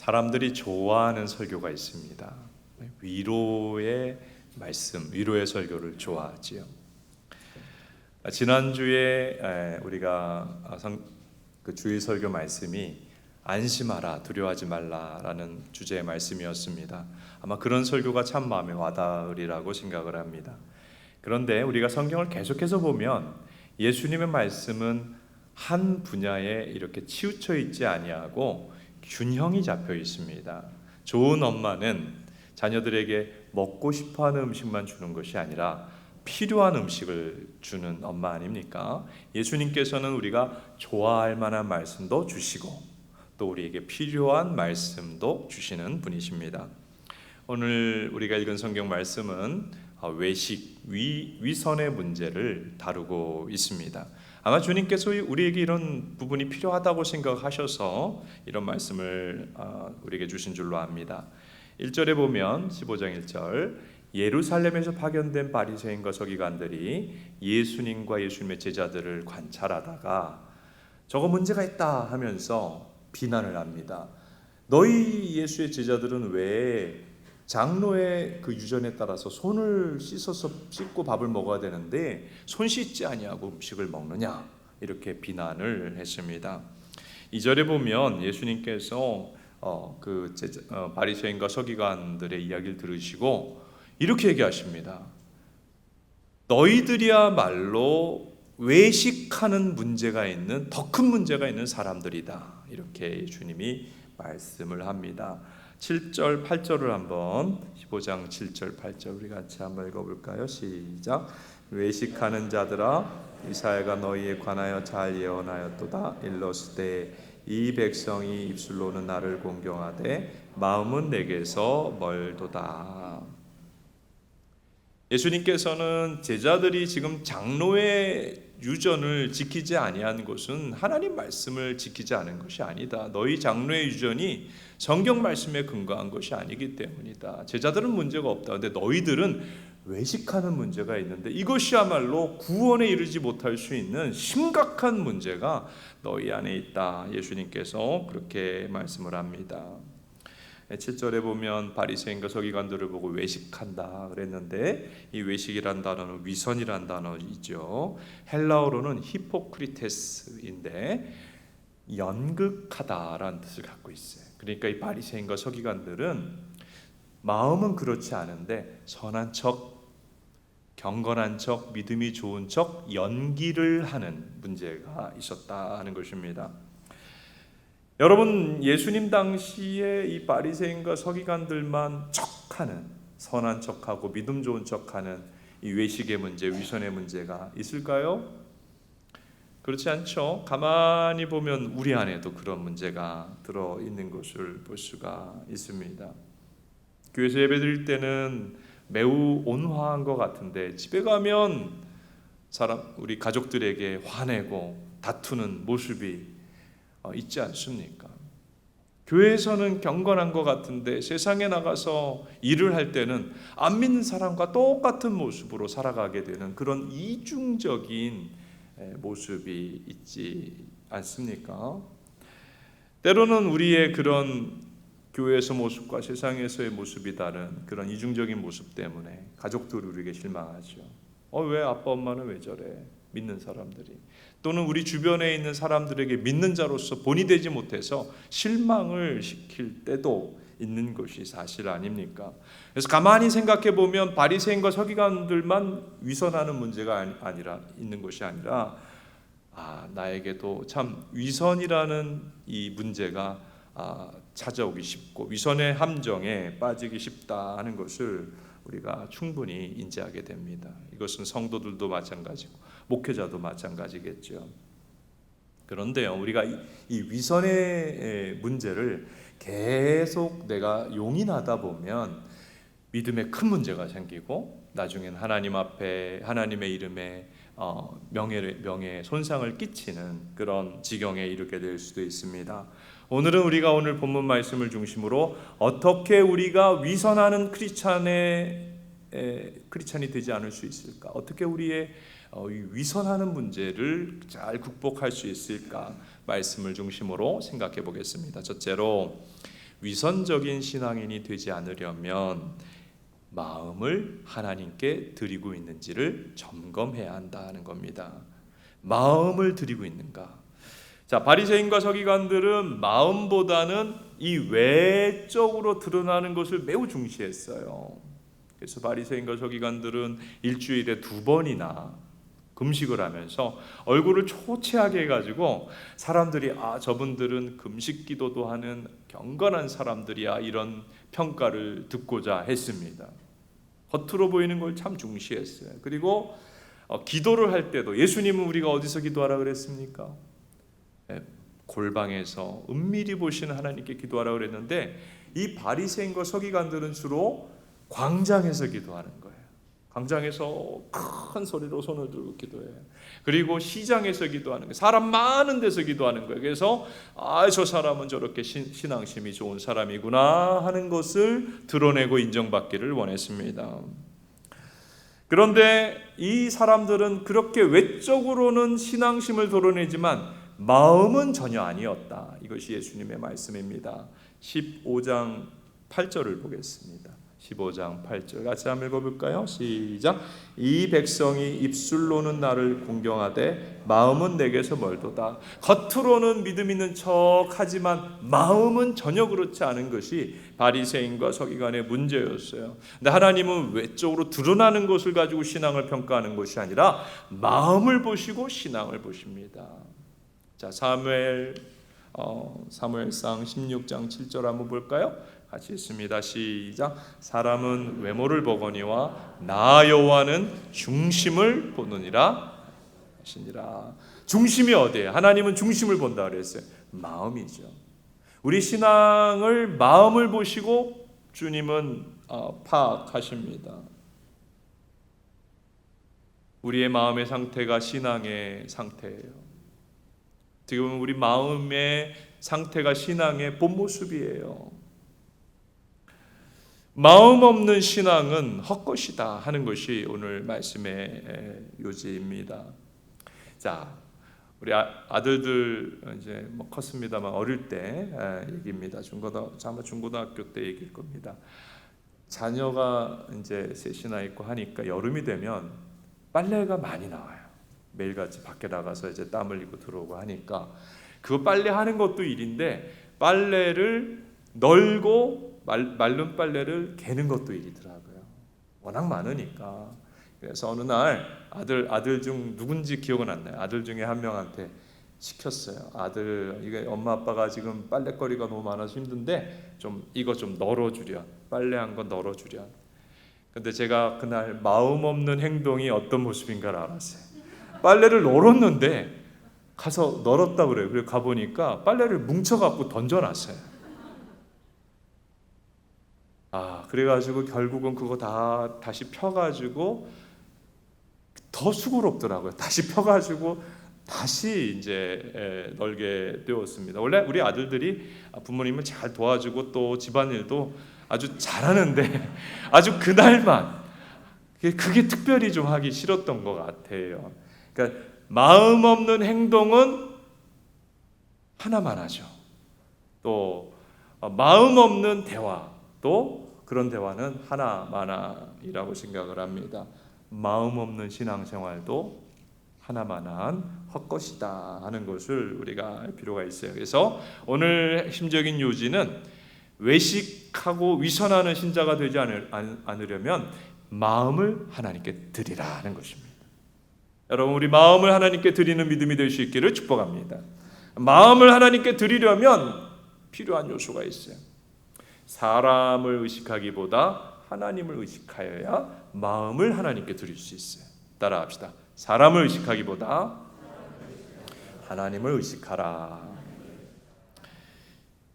사람들이 좋아하는 설교가 있습니다. 위로의 말씀, 위로의 설교를 좋아하지요. 지난주에 우리가 주일 설교 말씀이 안심하라, 두려워하지 말라라는 주제의 말씀이었습니다. 아마 그런 설교가 참 마음에 와닿으리라고 생각을 합니다. 그런데 우리가 성경을 계속해서 보면 예수님의 말씀은 한 분야에 이렇게 치우쳐 있지 아니하고 균형이 잡혀 있습니다. 좋은 엄마는 자녀들에게 먹고 싶어하는 음식만 주는 것이 아니라 필요한 음식을 주는 엄마 아닙니까? 예수님께서는 우리가 좋아할 만한 말씀도 주시고 또 우리에게 필요한 말씀도 주시는 분이십니다. 오늘 우리가 읽은 성경 말씀은 외식, 위선의 문제를 다루고 있습니다. 아마 주님께서 우리에게 이런 부분이 필요하다고 생각하셔서 이런 말씀을 우리에게 주신 줄로 압니다. 1절에 보면 15장 1절 예루살렘에서 파견된 바리새인과 서기관들이 예수님과 예수님의 제자들을 관찰하다가 저거 문제가 있다 하면서 비난을 합니다. 너희 예수의 제자들은 왜 장로의 그 유전에 따라서 손을 씻고 밥을 먹어야 되는데 손 씻지 아니하고 음식을 먹느냐, 이렇게 비난을 했습니다. 2절에 보면 예수님께서 바리새인과 서기관들의 이야기를 들으시고 이렇게 얘기하십니다. 너희들이야말로 외식하는 문제가 있는, 더 큰 문제가 있는 사람들이다, 이렇게 주님이 말씀을 합니다. 7절 8절을 한번 15장 7절 8절 우리 같이 한번 읽어볼까요? 시작. 외식하는 자들아, 이사야가 너희에 관하여 잘 예언하였도다. 일러스되 이 백성이 입술로는 나를 공경하되 마음은 내게서 멀도다. 예수님께서는 제자들이 지금 장로의 유전을 지키지 아니한 것은 하나님 말씀을 지키지 않은 것이 아니다. 너희 장로의 유전이 성경 말씀에 근거한 것이 아니기 때문이다. 제자들은 문제가 없다. 근데 너희들은 외식하는 문제가 있는데 이것이야말로 구원에 이르지 못할 수 있는 심각한 문제가 너희 안에 있다. 예수님께서 그렇게 말씀을 합니다. 7절에 보면 바리새인과 서기관들을 보고 외식한다 그랬는데 이 외식이란 단어는 위선이란 단어이죠. 헬라어로는 히포크리테스인데 연극하다라는 뜻을 갖고 있어요. 그러니까 이 바리새인과 서기관들은 마음은 그렇지 않은데 선한 척, 경건한 척, 믿음이 좋은 척 연기를 하는 문제가 있었다는 것입니다. 여러분, 예수님 당시에 이 바리새인과 서기관들만 척하는, 선한 척하고 믿음 좋은 척하는 이 외식의 문제, 위선의 문제가 있을까요? 그렇지 않죠. 가만히 보면 우리 안에도 그런 문제가 들어있는 것을 볼 수가 있습니다. 교회에서 예배드릴 때는 매우 온화한 것 같은데 집에 가면 우리 가족들에게 화내고 다투는 모습이 있지 않습니까? 교회에서는 경건한 것 같은데 세상에 나가서 일을 할 때는 안 믿는 사람과 똑같은 모습으로 살아가게 되는 그런 이중적인 모습이 있지 않습니까? 때로는 우리의 그런 교회에서 모습과 세상에서의 모습이 다른 그런 이중적인 모습 때문에 가족들이 우리에게 실망하죠. 왜 아빠 엄마는 왜 저래? 믿는 사람들이, 또는 우리 주변에 있는 사람들에게 믿는 자로서 본이 되지 못해서 실망을 시킬 때도 있는 것이 사실 아닙니까? 그래서 가만히 생각해 보면 바리새인과 서기관들만 위선하는 문제가 아니라 있는 것이 아니라 나에게도 참 위선이라는 이 문제가 찾아오기 쉽고 위선의 함정에 빠지기 쉽다 하는 것을 우리가 충분히 인지하게 됩니다. 이것은 성도들도 마찬가지고 목회자도 마찬가지겠죠. 그런데요, 우리가 이 위선의 문제를 계속 내가 용인하다 보면 믿음에 큰 문제가 생기고 나중엔 하나님 앞에 하나님의 이름에 명예에 손상을 끼치는 그런 지경에 이르게 될 수도 있습니다. 오늘은 우리가 오늘 본문 말씀을 중심으로 어떻게 우리가 위선하는 크리스찬이 되지 않을 수 있을까? 어떻게 우리의 위선하는 문제를 잘 극복할 수 있을까? 말씀을 중심으로 생각해 보겠습니다. 첫째로 위선적인 신앙인이 되지 않으려면 마음을 하나님께 드리고 있는지를 점검해야 한다는 겁니다. 마음을 드리고 있는가? 자, 바리새인과 서기관들은 마음보다는 이 외적으로 드러나는 것을 매우 중시했어요. 그래서 바리새인과 서기관들은 일주일에 2번이나 금식을 하면서 얼굴을 초췌하게 해가지고 사람들이 저분들은 금식 기도도 하는 경건한 사람들이야, 이런 평가를 듣고자 했습니다. 겉으로 보이는 걸 참 중시했어요. 그리고 기도를 할 때도 예수님은 우리가 어디서 기도하라 그랬습니까? 골방에서 은밀히 보시는 하나님께 기도하라 그랬는데, 이 바리새인과 서기관들은 주로 광장에서 기도하는 거예요. 광장에서 큰 소리로 손을 들고 기도해요. 그리고 시장에서 기도하는 거예요. 사람 많은 데서 기도하는 거예요. 그래서 저 사람은 저렇게 신앙심이 좋은 사람이구나 하는 것을 드러내고 인정받기를 원했습니다. 그런데 이 사람들은 그렇게 외적으로는 신앙심을 드러내지만 마음은 전혀 아니었다. 이것이 예수님의 말씀입니다. 15장 8절을 보겠습니다. 15장 8절 같이 한번 읽어볼까요? 시작. 이 백성이 입술로는 나를 공경하되 마음은 내게서 멀도다. 겉으로는 믿음 있는 척 하지만 마음은 전혀 그렇지 않은 것이 바리새인과 서기관의 문제였어요. 근데 하나님은 외적으로 드러나는 것을 가지고 신앙을 평가하는 것이 아니라 마음을 보시고 신앙을 보십니다. 자, 사무엘상 16장 7절 한번 볼까요? 같이 있습니다. 시작. 사람은 외모를 보거니와 나 여호와는 중심을 보느니라 하시니라. 중심이 어디예요? 하나님은 중심을 본다 그랬어요. 마음이죠. 우리 신앙을 마음을 보시고 주님은 파악하십니다. 우리의 마음의 상태가 신앙의 상태예요. 지금 우리 마음의 상태가 신앙의 본 모습이에요. 마음 없는 신앙은 헛것이다 하는 것이 오늘 말씀의 요지입니다. 자, 우리 아들들 이제 컸습니다만 어릴 때 얘기입니다. 아마 중고등학교 때 얘기일 겁니다. 자녀가 이제 셋이나 있고 하니까 여름이 되면 빨래가 많이 나와요. 매일같이 밖에 나가서 이제 땀 흘리고 들어오고 하니까 그 빨래 하는 것도 일인데 빨래를 널고 마른 빨래를 개는 것도 일이더라고요. 워낙 많으니까. 그래서 어느 날 아들 중 누군지 기억은 안 나요. 아들 중에 한 명한테 시켰어요. 아들, 이게 엄마 아빠가 지금 빨래거리가 너무 많아서 힘든데 이거 좀 널어주렴. 빨래한 거 널어주렴. 근데 제가 그날 마음 없는 행동이 어떤 모습인가를 알았어요. 빨래를 널었는데 가서 널었다 그래요. 그래서 가보니까 빨래를 뭉쳐갖고 던져놨어요. 그래가지고 결국은 그거 다시 펴가지고 더 수고롭더라고요. 다시 펴가지고 다시 이제 널게 되었습니다. 원래 우리 아들들이 부모님을 잘 도와주고 또 집안일도 아주 잘하는데 아주 그날만 그게 특별히 좀 하기 싫었던 것 같아요. 그러니까 마음 없는 행동은 하나만 하죠. 또 마음 없는 대화, 또 그런 대화는 하나만이라고 생각을 합니다. 마음 없는 신앙생활도 하나만한 헛것이다 하는 것을 우리가 알 필요가 있어요. 그래서 오늘 핵심적인 요지는 외식하고 위선하는 신자가 되지 않으려면 마음을 하나님께 드리라는 것입니다. 여러분, 우리 마음을 하나님께 드리는 믿음이 될 수 있기를 축복합니다. 마음을 하나님께 드리려면 필요한 요소가 있어요. 사람을 의식하기보다 하나님을 의식하여야 마음을 하나님께 드릴 수 있어요. 따라합시다. 사람을 의식하기보다 하나님을 의식하라.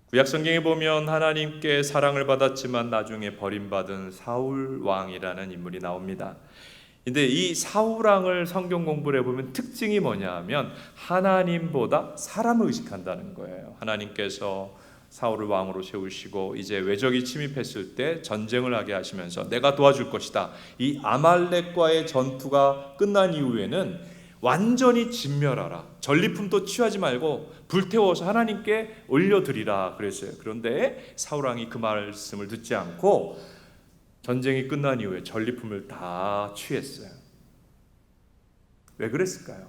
구약 성경에 보면 하나님께 사랑을 받았지만 나중에 버림받은 사울 왕이라는 인물이 나옵니다. 근데 이 사울 왕을 성경 공부를 해보면 특징이 뭐냐 하면 하나님보다 사람을 의식한다는 거예요. 하나님께서 사울을 왕으로 세우시고 이제 외적이 침입했을 때 전쟁을 하게 하시면서 내가 도와줄 것이다. 이 아말렉과의 전투가 끝난 이후에는 완전히 진멸하라. 전리품도 취하지 말고 불태워서 하나님께 올려드리라 그랬어요. 그런데 사울 왕이 그 말씀을 듣지 않고 전쟁이 끝난 이후에 전리품을 다 취했어요. 왜 그랬을까요?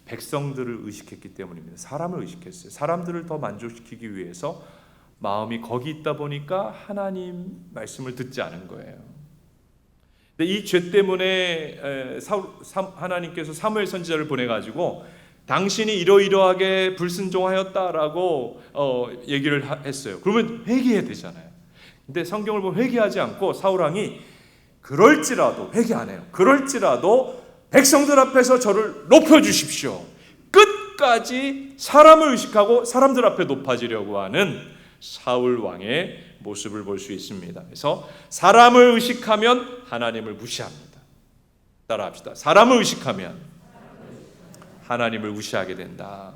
백성들을 의식했기 때문입니다. 사람을 의식했어요. 사람들을 더 만족시키기 위해서 마음이 거기 있다 보니까 하나님 말씀을 듣지 않은 거예요. 근데 이 죄 때문에 하나님께서 사무엘 선지자를 보내가지고 당신이 이러이러하게 불순종하였다라고 얘기를 했어요. 그러면 회개해야 되잖아요. 근데 성경을 보면 회개하지 않고 사울 왕이 그럴지라도 회개 안 해요. 그럴지라도 백성들 앞에서 저를 높여주십시오. 끝까지 사람을 의식하고 사람들 앞에 높아지려고 하는 사울 왕의 모습을 볼 수 있습니다. 그래서 사람을 의식하면 하나님을 무시합니다. 따라합시다. 사람을 의식하면 하나님을 무시하게 된다.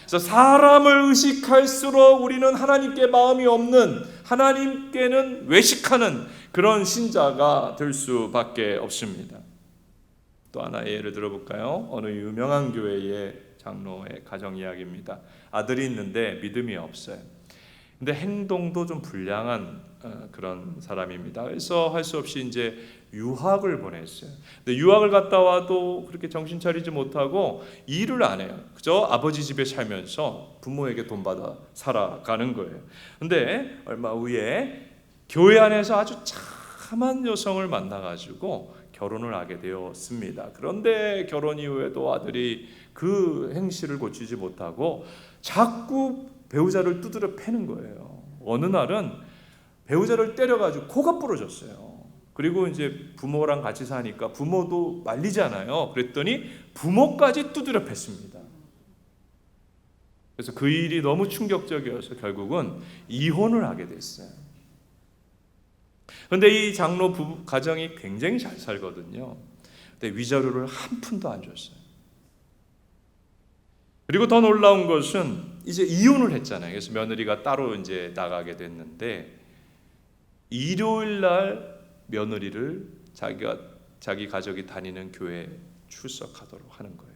그래서 사람을 의식할수록 우리는 하나님께 마음이 없는, 하나님께는 외식하는 그런 신자가 될 수밖에 없습니다. 또 하나의 예를 들어볼까요? 어느 유명한 교회의 장로의 가정 이야기입니다. 아들이 있는데 믿음이 없어요. 근데 행동도 좀 불량한 그런 사람입니다. 그래서 할 수 없이 이제 유학을 보냈어요. 근데 유학을 갔다 와도 그렇게 정신 차리지 못하고 일을 안 해요. 그저 아버지 집에 살면서 부모에게 돈 받아 살아가는 거예요. 근데 얼마 후에 교회 안에서 아주 참한 여성을 만나가지고 결혼을 하게 되었습니다. 그런데 결혼 이후에도 아들이 그 행실을 고치지 못하고 자꾸 배우자를 두드려 패는 거예요. 어느 날은 배우자를 때려가지고 코가 부러졌어요. 그리고 이제 부모랑 같이 사니까 부모도 말리잖아요. 그랬더니 부모까지 두드려 팼습니다. 그래서 그 일이 너무 충격적이어서 결국은 이혼을 하게 됐어요. 그런데 이 장로 부부 가정이 굉장히 잘 살거든요. 근데 위자료를 한 푼도 안 줬어요. 그리고 더 놀라운 것은 이제 이혼을 했잖아요. 그래서 며느리가 따로 이제 나가게 됐는데 일요일 날 며느리를 자기 가족이 다니는 교회에 출석하도록 하는 거예요.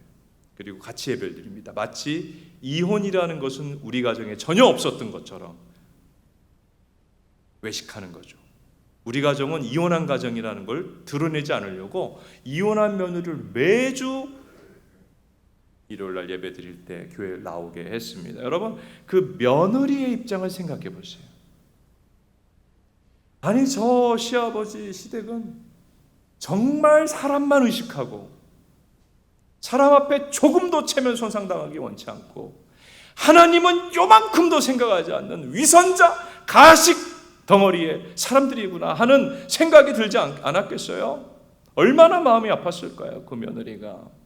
그리고 같이 예배를 드립니다. 마치 이혼이라는 것은 우리 가정에 전혀 없었던 것처럼 외식하는 거죠. 우리 가정은 이혼한 가정이라는 걸 드러내지 않으려고 이혼한 며느리를 매주 일요일날 예배 드릴 때 교회에 나오게 했습니다. 여러분, 그 며느리의 입장을 생각해 보세요. 아니, 저 시아버지 시댁은 정말 사람만 의식하고 사람 앞에 조금도 체면 손상당하기 원치 않고 하나님은 요만큼도 생각하지 않는 위선자, 가식 덩어리의 사람들이구나 하는 생각이 들지 않았겠어요? 얼마나 마음이 아팠을까요? 그 며느리가.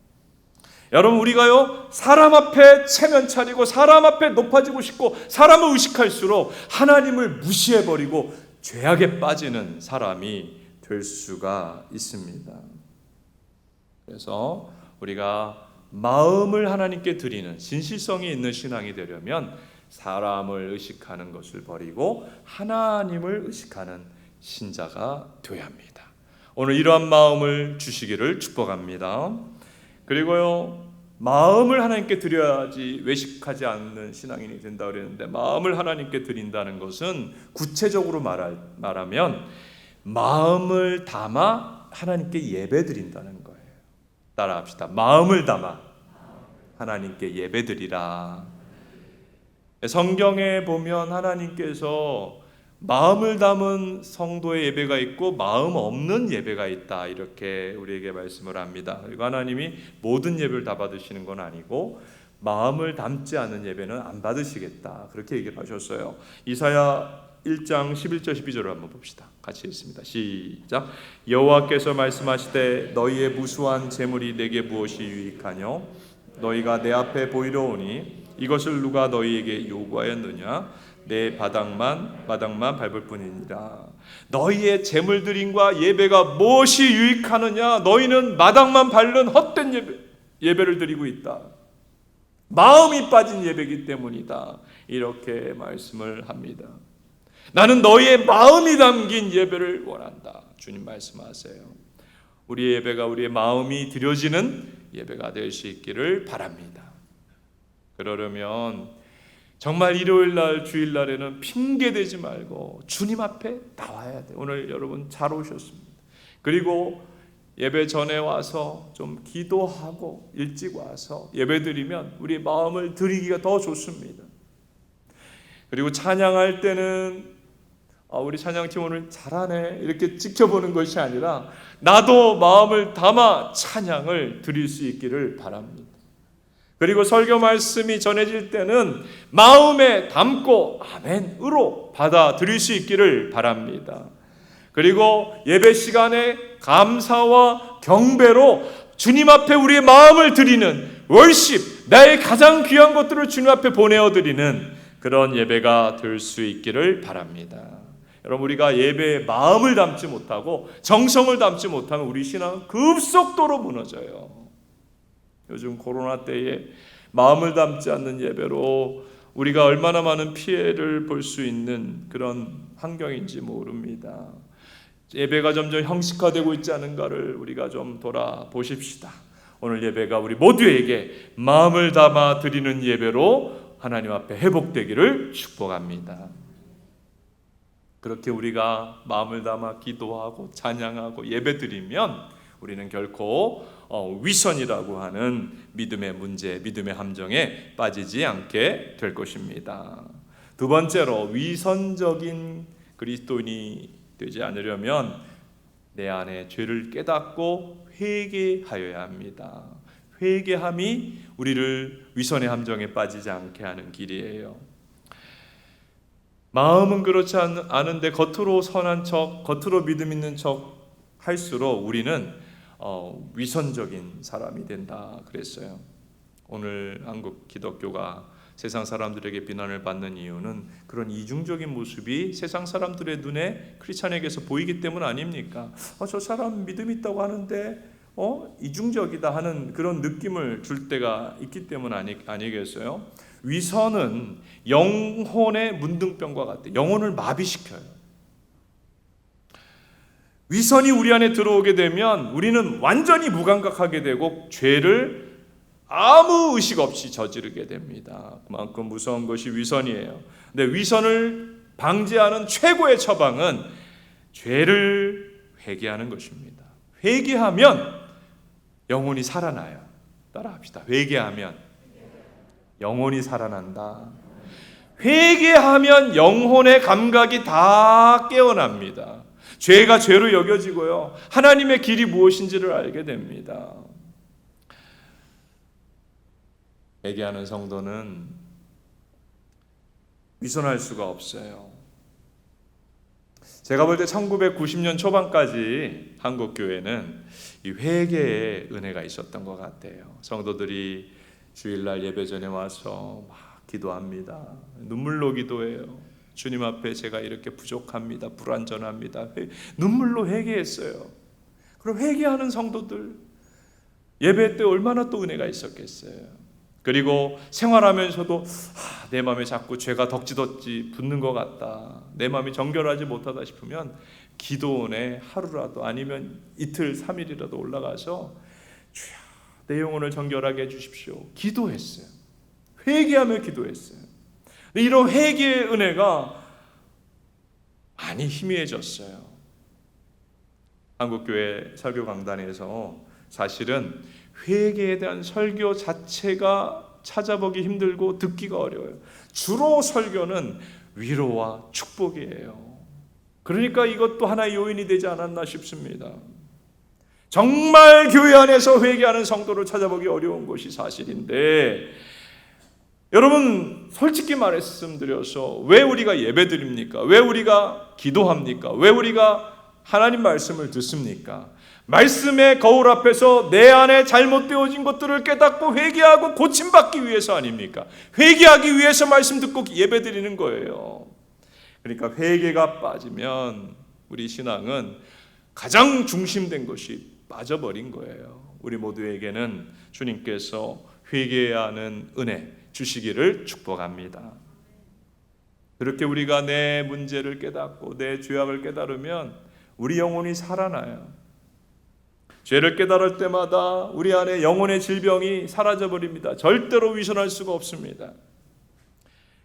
여러분, 우리가요 사람 앞에 체면 차리고 사람 앞에 높아지고 싶고 사람을 의식할수록 하나님을 무시해버리고 죄악에 빠지는 사람이 될 수가 있습니다. 그래서 우리가 마음을 하나님께 드리는 진실성이 있는 신앙이 되려면 사람을 의식하는 것을 버리고 하나님을 의식하는 신자가 되어야 합니다. 오늘 이러한 마음을 주시기를 축복합니다. 그리고요, 마음을 하나님께 드려야지 외식하지 않는 신앙인이 된다 그랬는데, 마음을 하나님께 드린다는 것은 구체적으로 말하면 마음을 담아 하나님께 예배 드린다는 거예요. 따라합시다. 마음을 담아 하나님께 예배 드리라. 성경에 보면 하나님께서 마음을 담은 성도의 예배가 있고 마음 없는 예배가 있다, 이렇게 우리에게 말씀을 합니다. 그리고 하나님이 모든 예배를 다 받으시는 건 아니고 마음을 담지 않은 예배는 안 받으시겠다, 그렇게 얘기를 하셨어요. 이사야 1장 11절 12절을 한번 봅시다. 같이 읽습니다. 시작. 여호와께서 말씀하시되 너희의 무수한 재물이 내게 무엇이 유익하뇨? 너희가 내 앞에 보이러 오니 이것을 누가 너희에게 요구하였느냐? 내 마당만 밟을 뿐이니라. 너희의 재물 드림과 예배가 무엇이 유익하느냐? 너희는 마당만 밟는 헛된 예배를 드리고 있다. 마음이 빠진 예배이기 때문이다, 이렇게 말씀을 합니다. 나는 너희의 마음이 담긴 예배를 원한다, 주님 말씀하세요. 우리의 예배가 우리의 마음이 드려지는 예배가 될 수 있기를 바랍니다. 그러려면 정말 일요일날 주일날에는 핑계대지 말고 주님 앞에 나와야 돼요. 오늘 여러분 잘 오셨습니다. 그리고 예배 전에 와서 좀 기도하고 일찍 와서 예배드리면 우리 마음을 드리기가 더 좋습니다. 그리고 찬양할 때는 우리 찬양팀 오늘 잘하네 이렇게 지켜보는 것이 아니라 나도 마음을 담아 찬양을 드릴 수 있기를 바랍니다. 그리고 설교 말씀이 전해질 때는 마음에 담고 아멘으로 받아들일 수 있기를 바랍니다. 그리고 예배 시간에 감사와 경배로 주님 앞에 우리의 마음을 드리는 월십, 나의 가장 귀한 것들을 주님 앞에 보내어드리는 그런 예배가 될 수 있기를 바랍니다. 여러분, 우리가 예배에 마음을 담지 못하고 정성을 담지 못하면 우리 신앙은 급속도로 무너져요. 요즘 코로나 때에 마음을 담지 않는 예배로 우리가 얼마나 많은 피해를 볼 수 있는 그런 환경인지 모릅니다. 예배가 점점 형식화되고 있지 않은가를 우리가 좀 돌아보십시다. 오늘 예배가 우리 모두에게 마음을 담아 드리는 예배로 하나님 앞에 회복되기를 축복합니다. 그렇게 우리가 마음을 담아 기도하고 찬양하고 예배드리면 우리는 결코 위선이라고 하는 믿음의 문제, 믿음의 함정에 빠지지 않게 될 것입니다. 두 번째로, 위선적인 그리스도인이 되지 않으려면 내 안에 죄를 깨닫고 회개하여야 합니다. 회개함이 우리를 위선의 함정에 빠지지 않게 하는 길이에요. 마음은 그렇지 않은데 겉으로 선한 척, 겉으로 믿음 있는 척 할수록 우리는 위선적인 사람이 된다 그랬어요. 오늘 한국 기독교가 세상 사람들에게 비난을 받는 이유는 그런 이중적인 모습이 세상 사람들의 눈에 크리스찬에게서 보이기 때문 아닙니까? 저 사람 믿음 있다고 하는데 이중적이다 하는 그런 느낌을 줄 때가 있기 때문 아니겠어요? 위선은 영혼의 문둥병과 같아요. 영혼을 마비시켜요. 위선이 우리 안에 들어오게 되면 우리는 완전히 무감각하게 되고 죄를 아무 의식 없이 저지르게 됩니다. 그만큼 무서운 것이 위선이에요. 근데 위선을 방지하는 최고의 처방은 죄를 회개하는 것입니다. 회개하면 영혼이 살아나요. 따라합시다. 회개하면 영혼이 살아난다. 회개하면 영혼의 감각이 다 깨어납니다. 죄가 죄로 여겨지고요. 하나님의 길이 무엇인지를 알게 됩니다. 회개하는 성도는 위선할 수가 없어요. 제가 볼 때 1990년 초반까지 한국 교회는 이 회개의 은혜가 있었던 것 같아요. 성도들이 주일날 예배 전에 와서 막 기도합니다. 눈물로 기도해요. 주님 앞에 제가 이렇게 부족합니다. 불완전합니다. 눈물로 회개했어요. 그럼 회개하는 성도들 예배 때 얼마나 또 은혜가 있었겠어요. 그리고 생활하면서도 내 마음에 자꾸 죄가 덕지덕지 붙는 것 같다. 내 마음이 정결하지 못하다 싶으면 기도원에 하루라도 아니면 이틀, 3일이라도 올라가서 주여 내 영혼을 정결하게 해주십시오. 기도했어요. 회개하며 기도했어요. 이런 회개의 은혜가 많이 희미해졌어요. 한국교회 설교 강단에서 사실은 회개에 대한 설교 자체가 찾아보기 힘들고 듣기가 어려워요. 주로 설교는 위로와 축복이에요. 그러니까 이것도 하나의 요인이 되지 않았나 싶습니다. 정말 교회 안에서 회개하는 성도를 찾아보기 어려운 것이 사실인데, 여러분 솔직히 말씀드려서 왜 우리가 예배드립니까? 왜 우리가 기도합니까? 왜 우리가 하나님 말씀을 듣습니까? 말씀의 거울 앞에서 내 안에 잘못되어진 것들을 깨닫고 회개하고 고침받기 위해서 아닙니까? 회개하기 위해서 말씀 듣고 예배드리는 거예요. 그러니까 회개가 빠지면 우리 신앙은 가장 중심된 것이 빠져버린 거예요. 우리 모두에게는 주님께서 회개해야 하는 은혜 주시기를 축복합니다. 그렇게 우리가 내 문제를 깨닫고 내 죄악을 깨달으면 우리 영혼이 살아나요. 죄를 깨달을 때마다 우리 안에 영혼의 질병이 사라져버립니다. 절대로 위선할 수가 없습니다.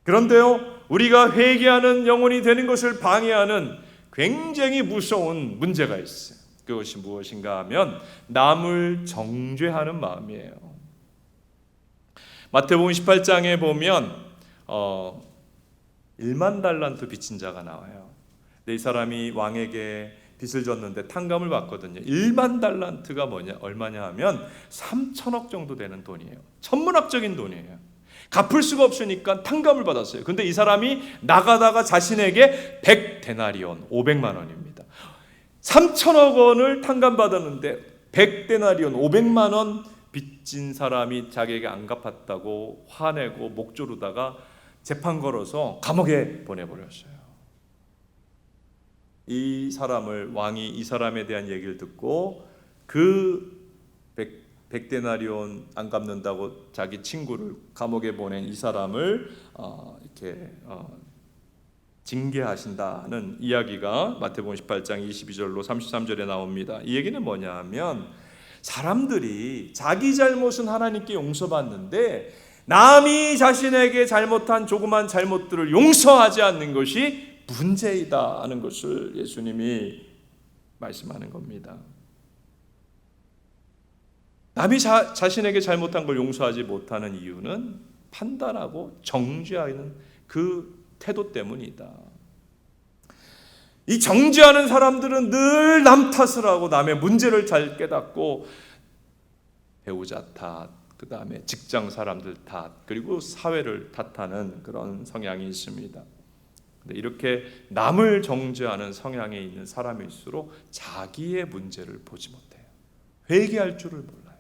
그런데요, 우리가 회개하는 영혼이 되는 것을 방해하는 굉장히 무서운 문제가 있어요. 그것이 무엇인가 하면 남을 정죄하는 마음이에요. 마태복음 18장에 보면 1만 달란트 빚진 자가 나와요. 근데 이 사람이 왕에게 빚을 졌는데 탕감을 받거든요. 1만 달란트가 얼마냐 하면 3천억 정도 되는 돈이에요. 천문학적인 돈이에요. 갚을 수가 없으니까 탕감을 받았어요. 근데 이 사람이 나가다가 자신에게 100데나리온, 500만 원입니다. 3천억 원을 탕감받았는데 100데나리온, 500만 원 빚진 사람이 자기에게 안 갚았다고 화내고 목 조르다가 재판 걸어서 감옥에 보내버렸어요. 이 사람을, 왕이 이 사람에 대한 얘기를 듣고 그 100데나리온 안 갚는다고 자기 친구를 감옥에 보낸 이 사람을 이렇게 징계하신다는 이야기가 마태복음 18장 22절로 33절에 나옵니다. 이 얘기는 뭐냐 하면 사람들이 자기 잘못은 하나님께 용서받는데 남이 자신에게 잘못한 조그만 잘못들을 용서하지 않는 것이 문제이다 하는 것을 예수님이 말씀하는 겁니다. 남이 자신에게 잘못한 걸 용서하지 못하는 이유는 판단하고 정죄하는 그 태도 때문이다. 이 정죄하는 사람들은 늘 남 탓을 하고 남의 문제를 잘 깨닫고 배우자 탓, 그 다음에 직장 사람들 탓, 그리고 사회를 탓하는 그런 성향이 있습니다. 근데 이렇게 남을 정죄하는 성향에 있는 사람일수록 자기의 문제를 보지 못해요. 회개할 줄을 몰라요.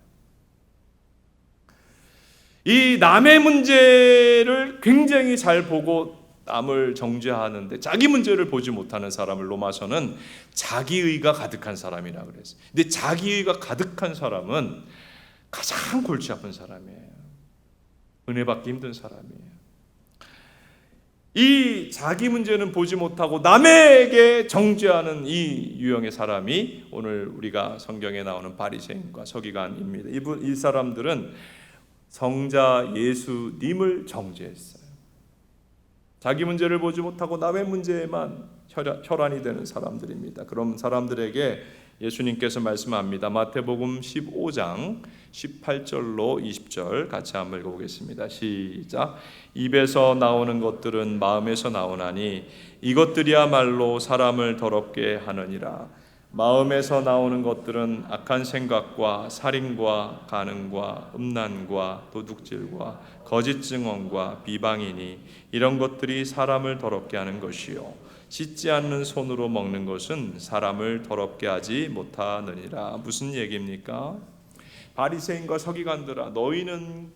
이 남의 문제를 굉장히 잘 보고 남을 정죄하는데 자기 문제를 보지 못하는 사람을 로마서는 자기의가 가득한 사람이라고 그랬어요. 근데 자기의가 가득한 사람은 가장 골치 아픈 사람이에요. 은혜 받기 힘든 사람이에요. 이 자기 문제는 보지 못하고 남에게 정죄하는 이 유형의 사람이 오늘 우리가 성경에 나오는 바리새인과 서기관입니다. 이 사람들은 성자 예수님을 정죄했어요. 자기 문제를 보지 못하고 남의 문제에만 혈안이 되는 사람들입니다. 그런 사람들에게 예수님께서 말씀합니다. 마태복음 15장 18절로 20절 같이 한번 읽어보겠습니다. 시작. 입에서 나오는 것들은 마음에서 나오나니 이것들이야말로 사람을 더럽게 하느니라. 마음에서 나오는 것들은 악한 생각과 살인과 간음과 음란과 도둑질과 거짓 증언과 비방이니 이런 것들이 사람을 더럽게 하는 것이요 씻지 않는 손으로 먹는 것은 사람을 더럽게 하지 못하느니라. 무슨 얘기입니까? 바리새인과 서기관들아, 너희는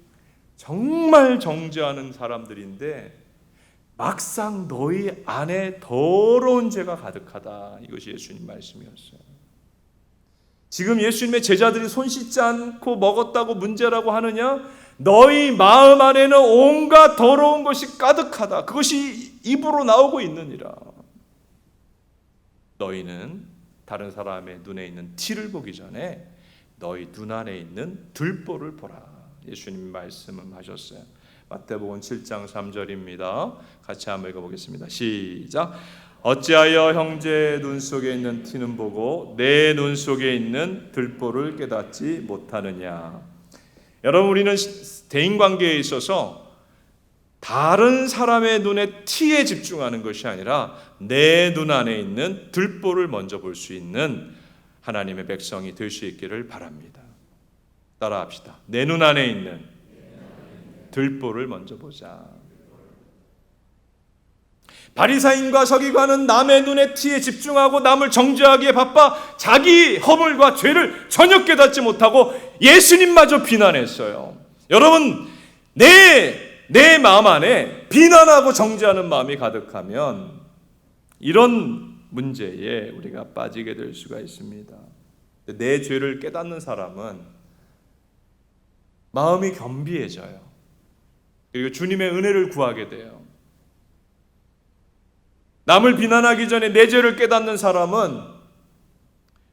정말 정죄하는 사람들인데 막상 너희 안에 더러운 죄가 가득하다. 이것이 예수님 말씀이었어요. 지금 예수님의 제자들이 손 씻지 않고 먹었다고 문제라고 하느냐? 너희 마음 안에는 온갖 더러운 것이 가득하다. 그것이 입으로 나오고 있느니라. 너희는 다른 사람의 눈에 있는 티를 보기 전에 너희 눈 안에 있는 들보를 보라. 예수님 말씀을 하셨어요. 마태복음 7장 3절입니다. 같이 한번 읽어보겠습니다. 시작. 어찌하여 형제 눈 속에 있는 티는 보고 내 눈 속에 있는 들보를 깨닫지 못하느냐. 여러분, 우리는 대인관계에 있어서 다른 사람의 눈에 티에 집중하는 것이 아니라 내 눈 안에 있는 들보를 먼저 볼 수 있는 하나님의 백성이 될 수 있기를 바랍니다. 따라합시다. 내 눈 안에 있는 들보를 먼저 보자. 바리새인과 서기관은 남의 눈의 티에 집중하고 남을 정죄하기에 바빠 자기 허물과 죄를 전혀 깨닫지 못하고 예수님마저 비난했어요. 여러분, 내 마음 안에 비난하고 정죄하는 마음이 가득하면 이런 문제에 우리가 빠지게 될 수가 있습니다. 내 죄를 깨닫는 사람은 마음이 겸비해져요. 그리고 주님의 은혜를 구하게 돼요. 남을 비난하기 전에 내 죄를 깨닫는 사람은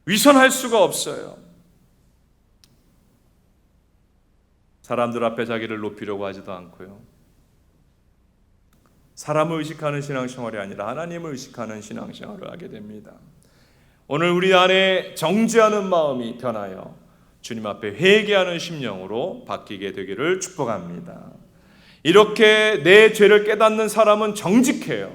위선할 수가 없어요. 사람들 앞에 자기를 높이려고 하지도 않고요. 사람을 의식하는 신앙생활이 아니라 하나님을 의식하는 신앙생활을 하게 됩니다. 오늘 우리 안에 정죄하는 마음이 변하여 주님 앞에 회개하는 심령으로 바뀌게 되기를 축복합니다. 이렇게 내 죄를 깨닫는 사람은 정직해요.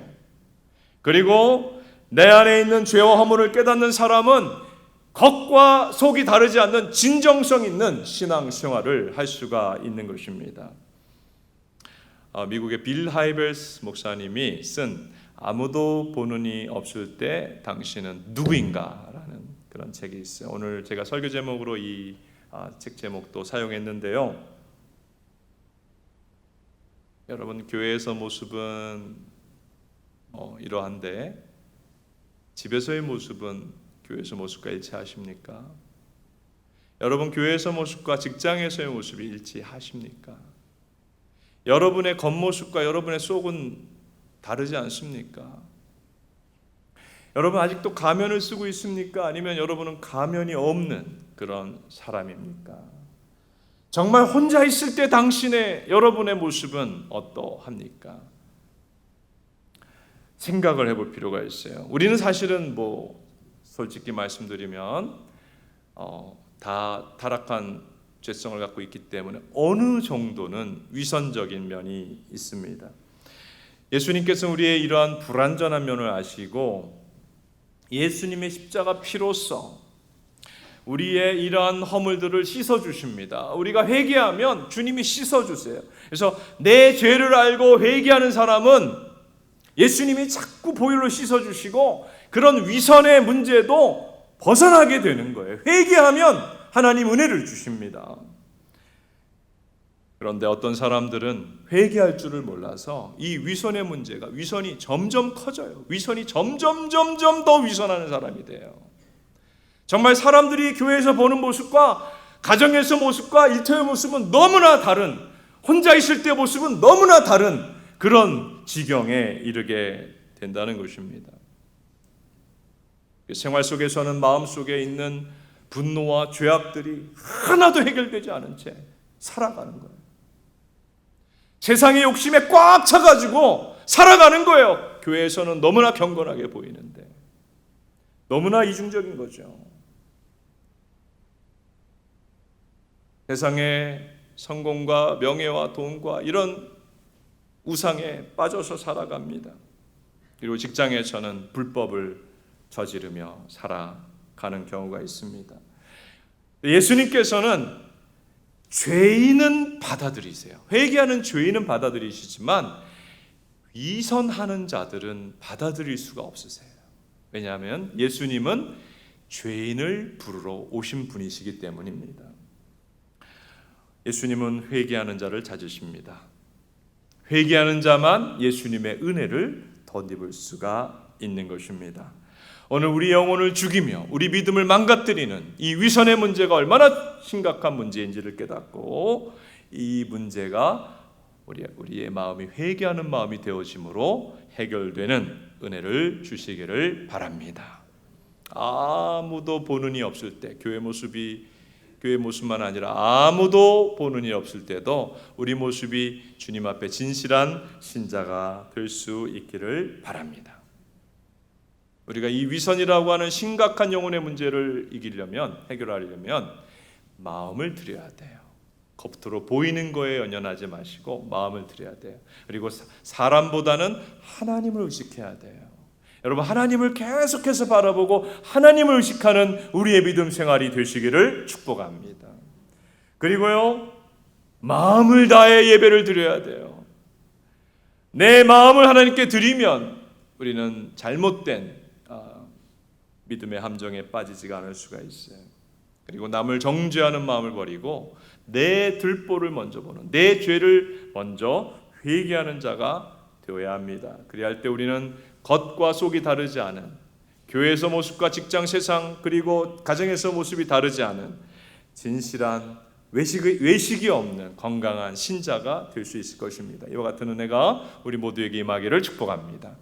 그리고 내 안에 있는 죄와 허물을 깨닫는 사람은 겉과 속이 다르지 않는 진정성 있는 신앙생활을 할 수가 있는 것입니다. 미국의 빌 하이벨스 목사님이 쓴 아무도 보는 이 없을 때 당신은 누구인가 라는 그런 책이 있어요. 오늘 제가 설교 제목으로 이 책 제목도 사용했는데요. 여러분, 교회에서 모습은 이러한데 집에서의 모습은 교회에서 모습과 일치하십니까? 여러분, 교회에서 모습과 직장에서의 모습이 일치하십니까? 여러분의 겉모습과 여러분의 속은 다르지 않습니까? 여러분, 아직도 가면을 쓰고 있습니까? 아니면 여러분은 가면이 없는 그런 사람입니까? 정말 혼자 있을 때 당신의 여러분의 모습은 어떠합니까? 생각을 해볼 필요가 있어요. 우리는 사실은 솔직히 말씀드리면 다 타락한 죄성을 갖고 있기 때문에 어느 정도는 위선적인 면이 있습니다. 예수님께서 우리의 이러한 불완전한 면을 아시고 예수님의 십자가 피로써 우리의 이러한 허물들을 씻어주십니다. 우리가 회개하면 주님이 씻어주세요. 그래서 내 죄를 알고 회개하는 사람은 예수님이 자꾸 보혈로 씻어주시고 그런 위선의 문제도 벗어나게 되는 거예요. 회개하면 하나님 은혜를 주십니다. 그런데 어떤 사람들은 회개할 줄을 몰라서 이 위선의 문제가 위선이 점점 커져요. 위선이 점점 더 위선하는 사람이 돼요. 정말 사람들이 교회에서 보는 모습과 가정에서 모습과 일터의 모습은 너무나 다른, 혼자 있을 때 모습은 너무나 다른 그런 지경에 이르게 된다는 것입니다. 생활 속에서는 마음속에 있는 분노와 죄악들이 하나도 해결되지 않은 채 살아가는 거예요. 세상의 욕심에 꽉 차가지고 살아가는 거예요. 교회에서는 너무나 경건하게 보이는데 너무나 이중적인 거죠. 세상의 성공과 명예와 돈과 이런 우상에 빠져서 살아갑니다. 그리고 직장에서는 불법을 저지르며 살아가는 경우가 있습니다. 예수님께서는 죄인은 받아들이세요. 회개하는 죄인은 받아들이시지만 위선하는 자들은 받아들일 수가 없으세요. 왜냐하면 예수님은 죄인을 부르러 오신 분이시기 때문입니다. 예수님은 회개하는 자를 찾으십니다. 회개하는 자만 예수님의 은혜를 덧입을 수가 있는 것입니다. 오늘 우리 영혼을 죽이며 우리 믿음을 망가뜨리는 이 위선의 문제가 얼마나 심각한 문제인지를 깨닫고 이 문제가 우리의 마음이 회개하는 마음이 되어짐으로 해결되는 은혜를 주시기를 바랍니다. 아무도 보는 이 없을 때 교회 모습만 아니라 아무도 보는 이 없을 때도 우리 모습이 주님 앞에 진실한 신자가 될 수 있기를 바랍니다. 우리가 이 위선이라고 하는 심각한 영혼의 문제를 해결하려면 마음을 들여야 돼요. 겉으로 보이는 거에 연연하지 마시고 마음을 들여야 돼요. 그리고 사람보다는 하나님을 의식해야 돼요. 여러분, 하나님을 계속해서 바라보고 하나님을 의식하는 우리의 믿음 생활이 되시기를 축복합니다. 그리고요, 마음을 다해 예배를 드려야 돼요. 내 마음을 하나님께 드리면 우리는 잘못된 믿음의 함정에 빠지지가 않을 수가 있어요. 그리고 남을 정죄하는 마음을 버리고 내 들보를 먼저 보는, 내 죄를 먼저 회개하는 자가 되어야 합니다. 그리할 때 우리는 겉과 속이 다르지 않은, 교회에서 모습과 직장, 세상, 그리고 가정에서 모습이 다르지 않은 진실한 외식이 없는 건강한 신자가 될 수 있을 것입니다. 이와 같은 은혜가 우리 모두에게 임하기를 축복합니다.